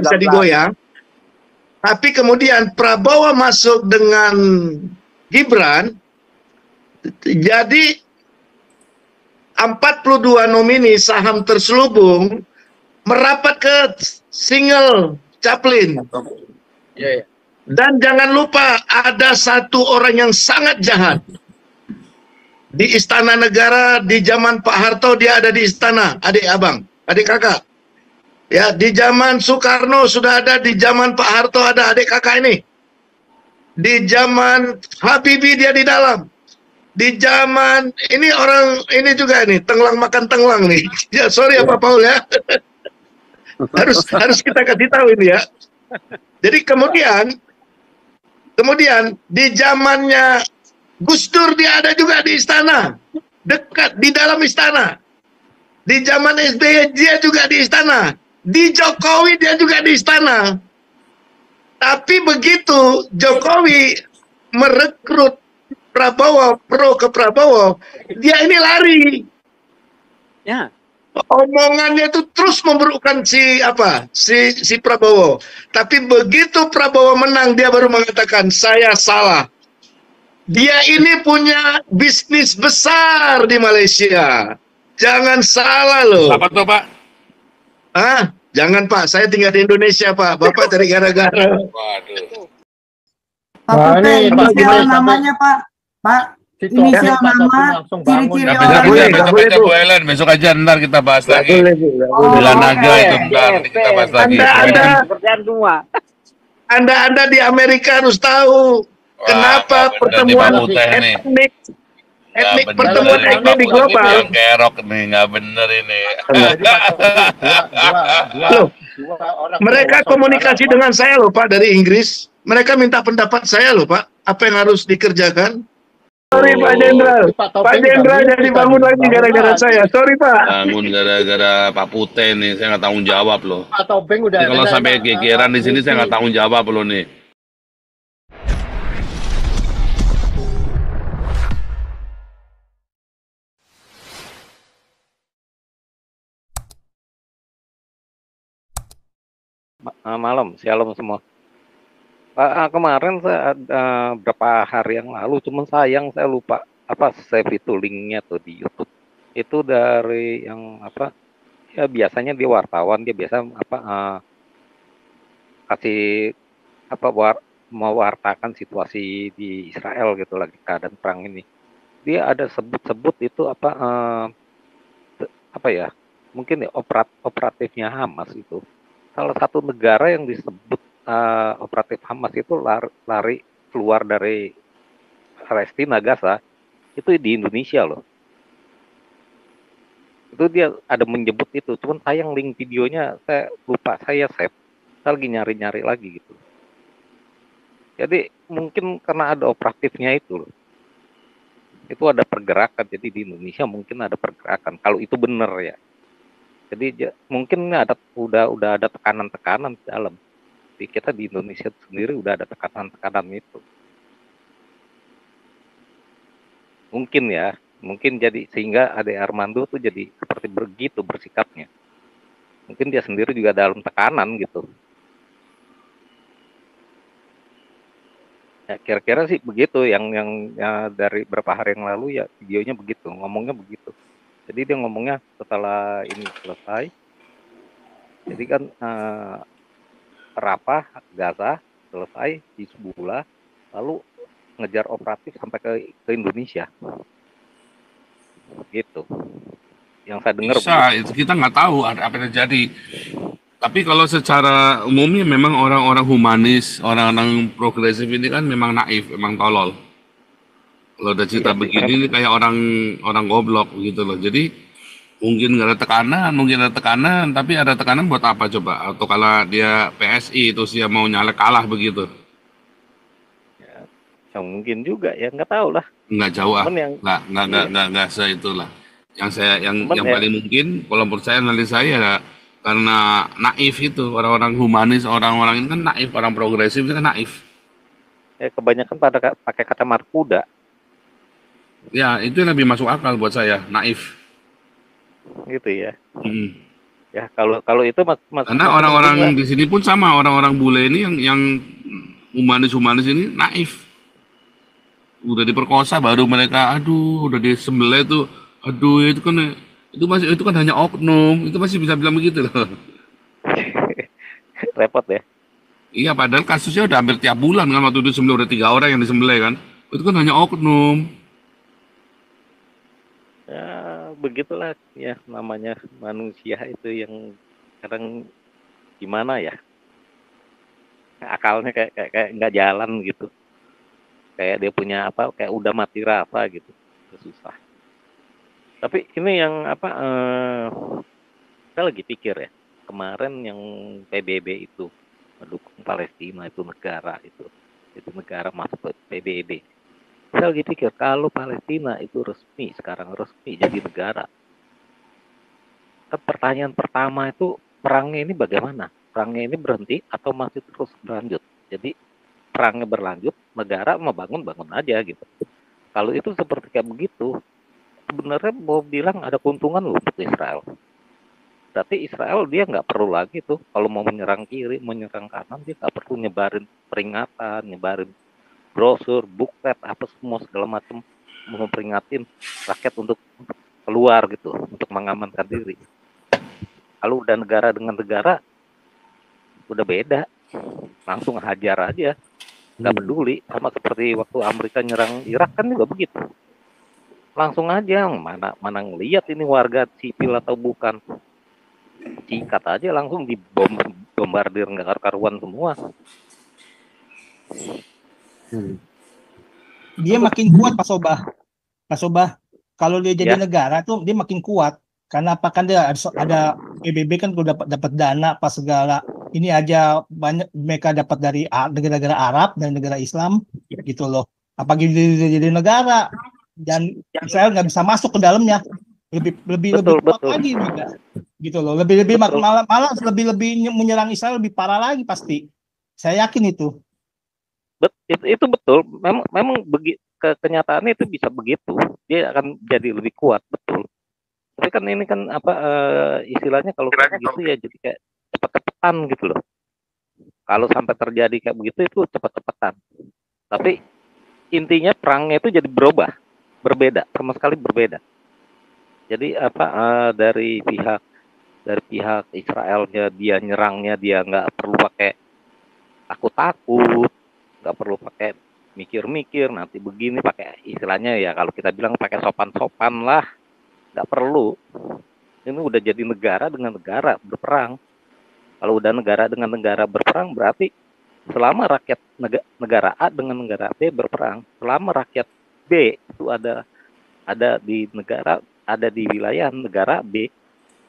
bisa digoyang. Tapi kemudian Prabowo masuk dengan Gibran, jadi 42 nomini saham terselubung merapat ke single Chaplin. Dan jangan lupa ada satu orang yang sangat jahat. Di Istana Negara di zaman Pak Harto dia ada di istana, adik abang, adik kakak. Ya, di zaman Soekarno sudah ada, di zaman Pak Harto ada, adik kakak ini. Di zaman Habibie dia di dalam. Di zaman ini orang ini juga nih, tenglang makan tenglang nih. Ya, sorry ya Pak Paul ya. harus kita kasih tahu ini ya. Jadi kemudian di zamannya Gus Dur dia ada juga di istana, dekat di dalam istana. Di zaman SBY dia juga di istana. Di Jokowi dia juga di istana. Tapi begitu Jokowi merekrut Prabowo, pro ke Prabowo, dia ini lari. Ya. Omongannya itu terus memburukkan si Prabowo. Tapi begitu Prabowo menang, dia baru mengatakan saya salah. Dia ini punya bisnis besar di Malaysia. Jangan salah loh. Apa tuh Pak? Jangan Pak, saya tinggal di Indonesia Pak. Bapak dari gara-gara. Waduh. Pak Putih, inisial namanya Pak. Pak, inisial nama, ciri-ciri orang. Baca Bu Ellen, besok aja ntar kita bahas lagi. Bila naga itu ntar kita bahas lagi. Anda di Amerika harus tahu kenapa pertemuan pertemuan etnik di global. Yang kerok nih, nggak bener ini. Loh, mereka komunikasi dengan saya loh Pak dari Inggris. Mereka minta pendapat saya loh Pak. Apa yang harus dikerjakan? Sorry Pak Jenderal. Pak Jenderal jadi bangun lagi gara-gara saya. Sorry Pak. Bangun gara-gara Pak Putih nih. Saya nggak tanggung jawab loh. Pak Tobeng udah. Kalau sampai gegeran di sini saya nggak tanggung jawab loh nih. Malam, shalom semua. Kemarin saya berapa hari yang lalu, cuman sayang saya lupa save itu linknya tuh di YouTube. Itu dari yang ya biasanya dia wartawan, dia biasa kasih mewartakan situasi di Israel gitu lagi keadaan perang ini. Dia ada sebut-sebut itu mungkin ya operatifnya Hamas itu. Salah satu negara yang disebut operatif Hamas itu lari keluar dari Palestina, Gaza, itu di Indonesia loh. Itu dia ada menyebut itu, cuman sayang link videonya saya lupa, saya save. Saya lagi nyari-nyari lagi gitu. Jadi mungkin karena ada operatifnya itu loh. Itu ada pergerakan, jadi di Indonesia mungkin ada pergerakan, kalau itu benar ya. Jadi mungkin udah ada tekanan-tekanan di dalam. Di kita di Indonesia sendiri udah ada tekanan-tekanan itu. Mungkin ya, jadi sehingga Ade Armando tuh jadi seperti begitu bersikapnya. Mungkin dia sendiri juga dalam tekanan gitu. Ya kira-kira sih begitu yang dari beberapa hari yang lalu ya videonya begitu, ngomongnya begitu. Jadi dia ngomongnya setelah ini selesai, jadi kan Rafah, Gaza selesai di Hizbullah, lalu ngejar operatif sampai ke Indonesia, gitu. Yang saya dengar. Itu kita nggak tahu apa yang terjadi. Tapi kalau secara umumnya memang orang-orang humanis, orang-orang progresif ini kan memang naif, memang tolol. Kalau udah cerita begini ini kayak orang goblok gitu loh. Jadi mungkin nggak ada tekanan, tapi ada tekanan buat apa coba? Atau kalau dia PSI itu sih mau nyalek kalah begitu? Ya mungkin juga ya, nggak tahu lah. Nggak jauh nggak seitulah. Yang paling mungkin kalau menurut saya analisa saya karena naif itu orang-orang humanis, orang-orang ini kan naif, orang progresif itu kan naif. Ya kebanyakan pada pakai kata markuda. Ya, itu yang lebih masuk akal buat saya, naif. Gitu ya. Ya kalau itu Karena orang-orang di sini pun sama, orang-orang bule ini yang humanis ini naif. Udah diperkosa baru mereka, aduh, udah disembelih tuh, aduh itu kan hanya oknum, itu masih bisa bilang begitu loh. repot ya. Iya, padahal kasusnya udah hampir tiap bulan kan, waktu itu udah 3 orang yang disembelih kan, itu kan hanya oknum. Ya begitulah ya namanya manusia itu yang kadang gimana ya, akalnya kayak nggak jalan gitu, kayak dia punya apa, kayak udah mati rasa gitu, susah. Tapi ini yang apa, saya lagi pikir ya, kemarin yang PBB itu mendukung Palestina, itu negara masuk ke PBB. Saya lagi pikir kalau Palestina itu sekarang resmi jadi negara, kan pertanyaan pertama itu perangnya ini bagaimana? Perangnya ini berhenti atau masih terus berlanjut? Jadi perangnya berlanjut, negara mau bangun aja gitu. Kalau itu seperti kayak begitu, sebenarnya mau bilang ada keuntungan loh untuk Israel. Berarti Israel dia nggak perlu lagi tuh kalau mau menyerang kiri, menyerang kanan, dia nggak perlu nyebarin peringatan, nyebarin brosur, buklet, apa semua segala macam, memperingatin rakyat untuk keluar gitu, untuk mengamankan diri. Kalau udah negara dengan negara, udah beda, langsung hajar aja, nggak peduli. Sama seperti waktu Amerika nyerang Irak kan juga begitu, langsung aja, mana ngelihat ini warga sipil atau bukan, sikat aja langsung dibombardir, nggak karuan semua. Dia makin kuat Pak Sobah. Kalau dia jadi negara tuh dia makin kuat. Karena apa, kan dia ada PBB kan udah dapat dana apa segala. Ini aja banyak mereka dapat dari negara-negara Arab dan negara Islam gitu loh. Apalagi dia jadi negara dan Israel nggak bisa masuk ke dalamnya. Lebih kuat lagi juga. Gitu loh. Lebih malah lebih menyerang Israel lebih parah lagi pasti. Saya yakin itu. Itu betul, memang kenyataannya itu bisa begitu, dia akan jadi lebih kuat, betul. Tapi kan ini kan apa, istilahnya kalau kayak begitu ya jadi kayak cepet-cepetan gitu loh. Kalau sampai terjadi kayak begitu itu cepet-cepetan. Tapi intinya perangnya itu jadi berbeda, sama sekali berbeda. Jadi apa, dari pihak Israelnya, dia nyerangnya dia nggak perlu pakai takut, nggak perlu pakai mikir-mikir nanti begini, pakai istilahnya ya kalau kita bilang pakai sopan-sopan lah, nggak perlu. Ini udah jadi negara dengan negara berperang. Kalau udah negara dengan negara berperang, berarti selama rakyat negara A dengan negara B berperang, selama rakyat B itu ada di wilayah negara B,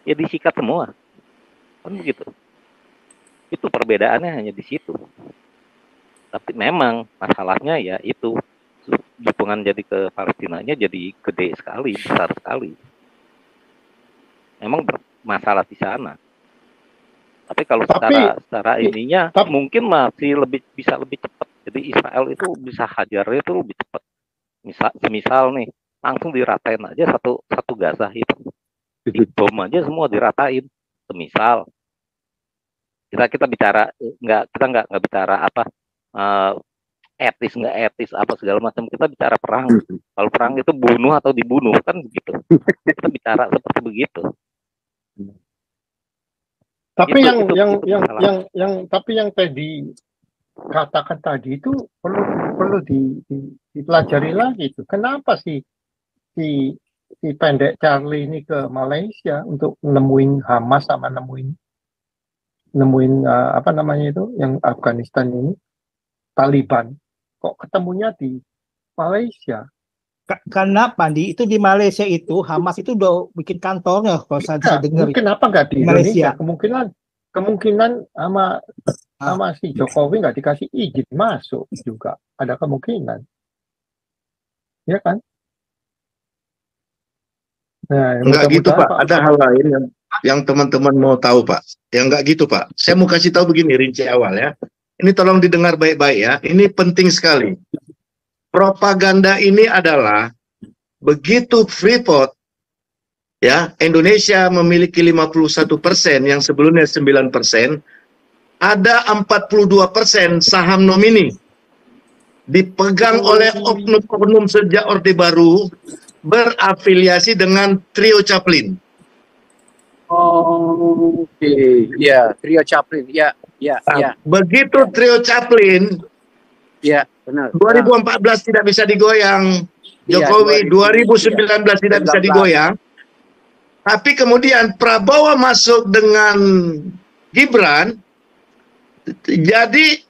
ya disikat semua, kan begitu. Itu perbedaannya hanya di situ. Tapi memang masalahnya ya itu, dukungan jadi ke Palestinanya jadi gede sekali, besar sekali. Memang masalah di sana. Tapi kalau secara ininya mungkin masih bisa lebih cepat. Jadi Israel itu bisa hajarnya itu lebih cepat. Misal nih langsung diratain aja satu Gaza itu, dibom aja semua diratain. Semisal kita bicara kita nggak bicara apa, etis nggak etis apa segala macam, kita bicara perang. Kalau perang itu bunuh atau dibunuh kan begitu, kita bicara seperti begitu. Tapi yang tadi katakan tadi itu perlu dipelajari lagi itu. Kenapa si pendek Charlie ini ke Malaysia untuk nemuin Hamas sama nemuin apa namanya itu yang Afghanistan ini, Taliban, kok ketemunya di Malaysia? Karena Pandi itu di Malaysia itu Hamas itu udah bikin kantornya, kalau saya dengar. Kenapa nggak di Indonesia? Kemungkinan sama si Jokowi nggak dikasih izin masuk juga ada kemungkinan, ya kan? Nah, nggak gitu Pak. Ada hal lain yang teman-teman mau tahu Pak. Yang nggak gitu Pak. Saya mau kasih tahu begini rinci awal ya. Ini tolong didengar baik-baik ya. Ini penting sekali. Propaganda ini adalah begitu Freeport Ya, Indonesia memiliki 51% yang sebelumnya 9%. Ada 42% saham nomini dipegang oleh oknum-oknum sejak Orde Baru berafiliasi dengan Trio Chaplin. Oh, oke. Ya, Trio Chaplin. Ya. Begitu Trio Chaplin, ya, benar. 2014 tidak bisa digoyang. Jokowi 2019 tidak bisa digoyang. Tapi kemudian Prabowo masuk dengan Gibran, jadi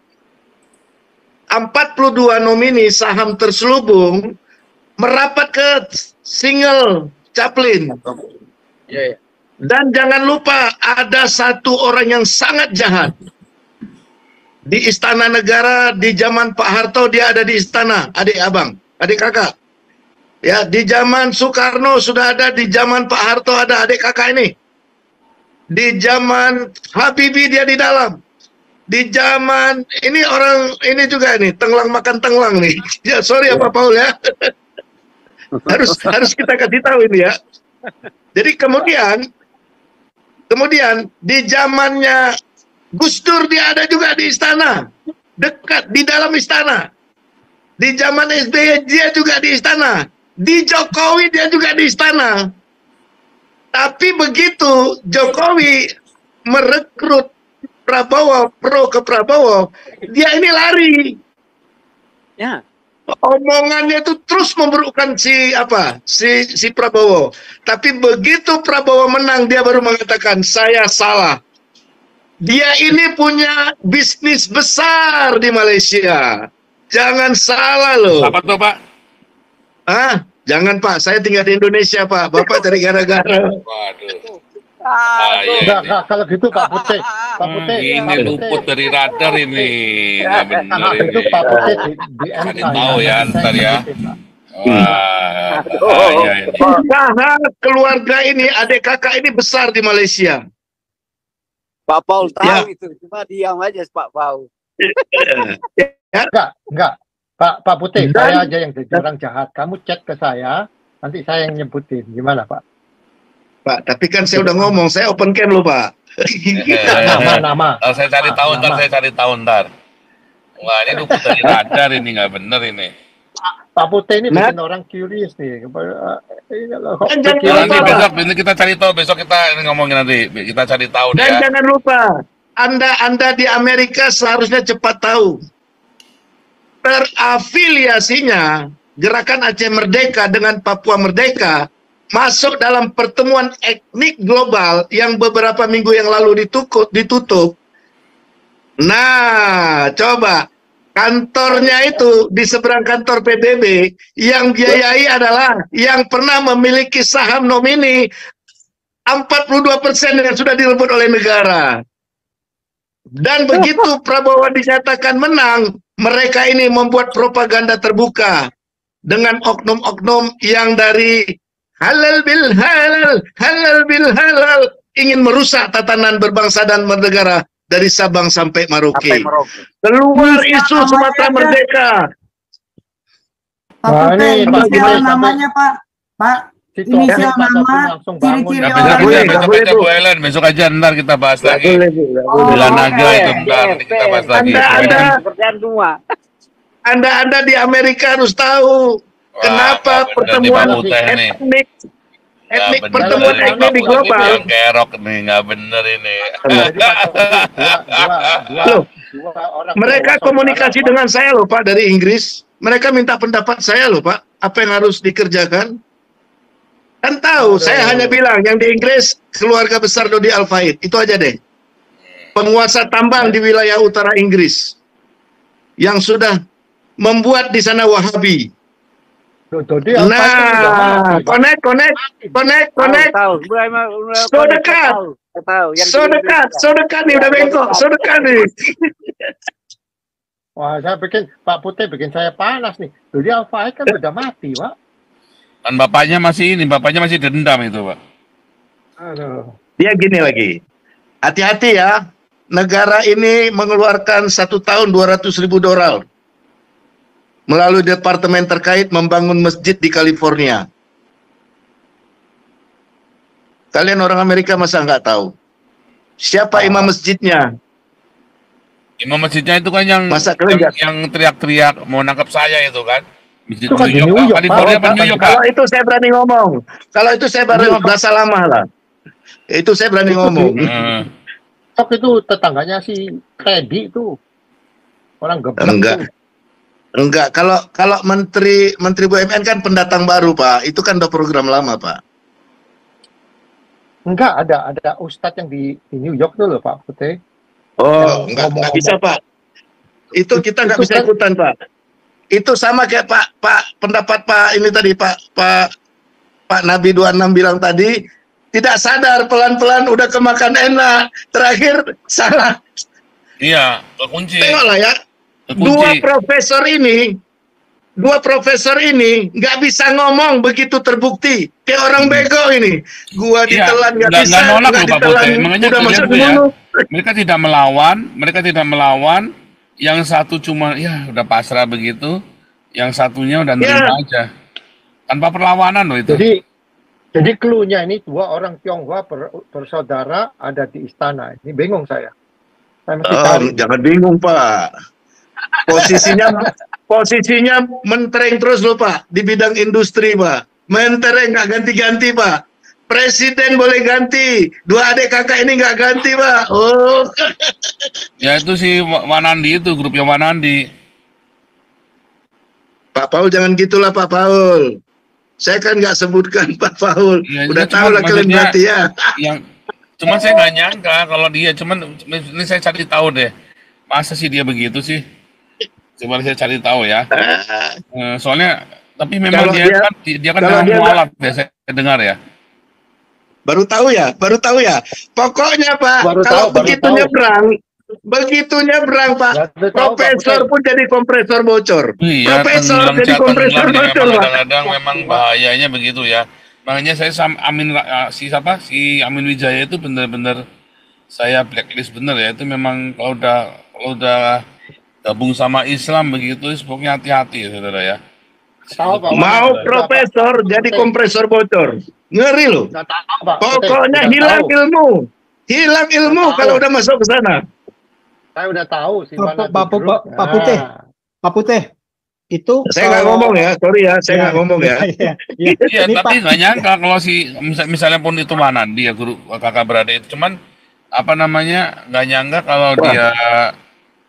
42 nomini saham terselubung merapat ke single Chaplin. Dan jangan lupa ada satu orang yang sangat jahat. Di Istana Negara di zaman Pak Harto dia ada di istana, adik abang, adik kakak. Ya, di zaman Soekarno sudah ada, di zaman Pak Harto ada adik kakak ini. Di zaman Habibie dia di dalam. Di zaman ini orang ini juga nih, tenglang makan tenglang nih. Ya, sorry ya Pak Paul ya. harus kita kasih tahu ini ya. Jadi kemudian di zamannya Gus Dur dia ada juga di istana, dekat di dalam istana. Di zaman SBY dia juga di istana. Di Jokowi dia juga di istana. Tapi begitu Jokowi merekrut Prabowo, pro ke Prabowo, dia ini lari. Ya. Omongannya itu terus memburukkan si Prabowo. Tapi begitu Prabowo menang, dia baru mengatakan saya salah. Dia ini punya bisnis besar di Malaysia. Jangan salah loh. Apa tuh Pak? Jangan Pak, saya tinggal di Indonesia Pak. Bapak cari gara-gara. Waduh. Enggak, kalau gitu Pak Putih. Pak Putih. Ini luput dari radar ini. Nggak benar Itu ini. Pak Putih di Cari tahu ya ntar ya. Wah, Usaha keluarga ini, adik kakak ini besar di Malaysia. Pak Paul tahu itu, cuma diam aja Pak Paul. Enggak. Pak Putih, saya aja yang jadi orang jahat. Kamu chat ke saya, nanti saya yang nyebutin. Gimana Pak? Pak, tapi kan saya udah ngomong, saya open cam loh Pak. Nama. Saya cari tahu ntar. Wah, ini luput dari radar ini, nggak bener ini. Pak Putih ini bikin orang curious nih. Nanti besok ini kita cari tahu, besok kita ngomongin nanti. Kita cari tahu deh. Dan jangan lupa, Anda di Amerika seharusnya cepat tahu. Terafiliasinya Gerakan Aceh Merdeka dengan Papua Merdeka masuk dalam pertemuan etnik global yang beberapa minggu yang lalu ditutup. Nah, coba kantornya itu di seberang kantor PBB yang biayai adalah yang pernah memiliki saham nomini 42% yang sudah direbut oleh negara. Dan begitu Prabowo dinyatakan menang, mereka ini membuat propaganda terbuka dengan oknum-oknum yang dari halal bil halal ingin merusak tatanan berbangsa dan bernegara dari Sabang sampai Merauke. Keluar isu Sumatera Merdeka. Pak Putih, inisial namanya Pak. Inisial nama, ciri-ciri orang. Besok aja Bu Ellen, besok aja ntar kita bahas lagi. Bila naga itu ntar kita bahas lagi. Anda di Amerika harus tahu kenapa pertemuan etnik pertemuan etnik di global. Yang kerok nih, nggak bener ini. Loh, mereka komunikasi dengan saya loh Pak dari Inggris. Mereka minta pendapat saya loh Pak, apa yang harus dikerjakan. Kan tahu, saya hanya bilang yang di Inggris keluarga besar Dodi Al-Fayed, itu aja deh. Penguasa tambang di wilayah utara Inggris yang sudah membuat di sana Wahabi. Nah, connect. So dekat nih, udah bengkok, so dekat nih. Wah, Pak Putih bikin saya panas nih. Dodi Al-Fayed kan udah mati, Pak. Dan bapaknya masih dendam itu, Pak. Aduh. Dia gini lagi, hati-hati ya, negara ini mengeluarkan 1 tahun $200.000 melalui departemen terkait membangun masjid di California. Kalian orang Amerika masa nggak tahu? Siapa imam masjidnya? Imam masjidnya itu kan yang Masa yang teriak-teriak mau nangkap saya itu kan. Masjid Itu kan di New New York, York, California, Pak. New York, Pak. Kalau itu saya berani ngomong. Kalau itu saya berani ngomong, bahasa lama lah. Itu saya berani ngomong. Tok itu tetangganya si Teddy itu. Orang geblek Enggak. tuh. Enggak, kalau menteri BUMN kan pendatang baru, Pak. Itu kan udah program lama, Pak. Enggak, ada Ustadz yang di New York tuh loh, Pak Putih. Oh, enggak bisa, Pak. Itu kita nggak bisa ikutan, Pak. Itu sama kayak Pak pendapat Pak ini tadi, Pak Nabi 26 bilang tadi, tidak sadar pelan-pelan udah kemakan enak. Terakhir salah. Iya, kekunci. Tengoklah ya. Dua profesor ini nggak bisa ngomong begitu terbukti. Kayak orang bego ini. Gua ditelan nggak bisa. Nggak nolak nggak loh Pak ditelan, Putih. Makanya udah masuk kalian tuh ya, dulu. mereka tidak melawan. Yang satu cuma ya udah pasrah begitu, yang satunya udah nerima aja. Tanpa perlawanan loh itu. Jadi clue-nya ini dua orang Tionghoa bersaudara ada di istana. Ini bingung saya. Saya mesti cari. Jangan bingung, Pak. Posisinya mentereng terus loh, Pak, di bidang industri, Pak. Mentereng nggak ganti-ganti, Pak. Presiden boleh ganti, dua adik kakak ini nggak ganti, Pak. Oh. Ya itu si Wanandi itu, grupnya Wanandi. Pak Paul jangan gitulah, Pak Paul. Saya kan nggak sebutkan Pak Paul. Ya, udah tahu lah kalian berarti ya. Cuman saya nggak nyangka kalau dia, ini saya cari tahu deh. Masa sih dia begitu sih? Coba saya cari tahu ya. Soalnya, tapi memang dia kan memang mualaf ya, saya dengar ya. Baru tahu ya. Pokoknya Pak, kalau begitu nyebrang Pak, profesor pun jadi kompresor bocor. Iya, Profesor jadi kompresor bocor, Pak. Kadang-kadang memang bahayanya begitu ya. Makanya saya si Amin Wijaya itu benar-benar saya blacklist bener ya. Itu memang kalau udah gabung sama Islam begitu, pokoknya hati-hati ya, saudara ya. Mau profesor jadi kompresor bocor. Ngeri loh. Pokoknya hilang ilmu kalau udah masuk ke sana. Saya udah tahu sih mana Pak Putih. Itu saya nggak ngomong ya, sorry ya, saya nggak ngomong ya. Iya, tapi nggak nyangka kalau misalnya pun itu mana dia guru kakak beradik itu, cuman apa namanya nggak nyangka kalau dia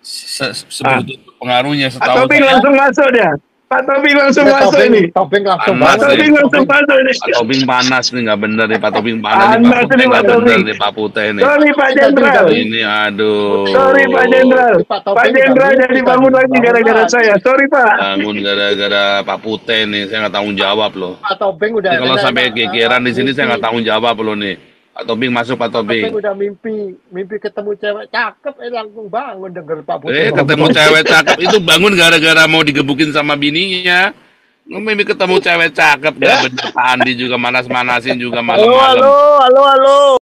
sebegitu pengaruhnya setahu. Pak Tobing langsung masuk dia. Pak Tobing langsung masuk ini. Tobing langsung masuk ini. Pak Tobing panas nih, nggak bener nih Pak Tobing panas nih, Pak Putih nggak bener nih Pak Putih nih. Sorry Pak Jenderal. Ini aduh. Sorry Pak Jenderal. Pak Jenderal jadi bangun lagi gara-gara saya. Sorry Pak. Bangun gara-gara Pak Putih nih, saya nggak tanggung jawab loh. Pak Tobing udah. Kalau sampai gegeran di sini saya nggak tanggung jawab loh nih. Pak Tobing masuk, Pak Tobing. Udah mimpi ketemu cewek cakep, langsung bangun denger Pak Putih. Ketemu cewek cakep itu bangun gara-gara mau digebukin sama bininya. Mimpi ketemu cewek cakep, gak bener. Pak Andi juga manas-manasin juga malam-malam. Halo.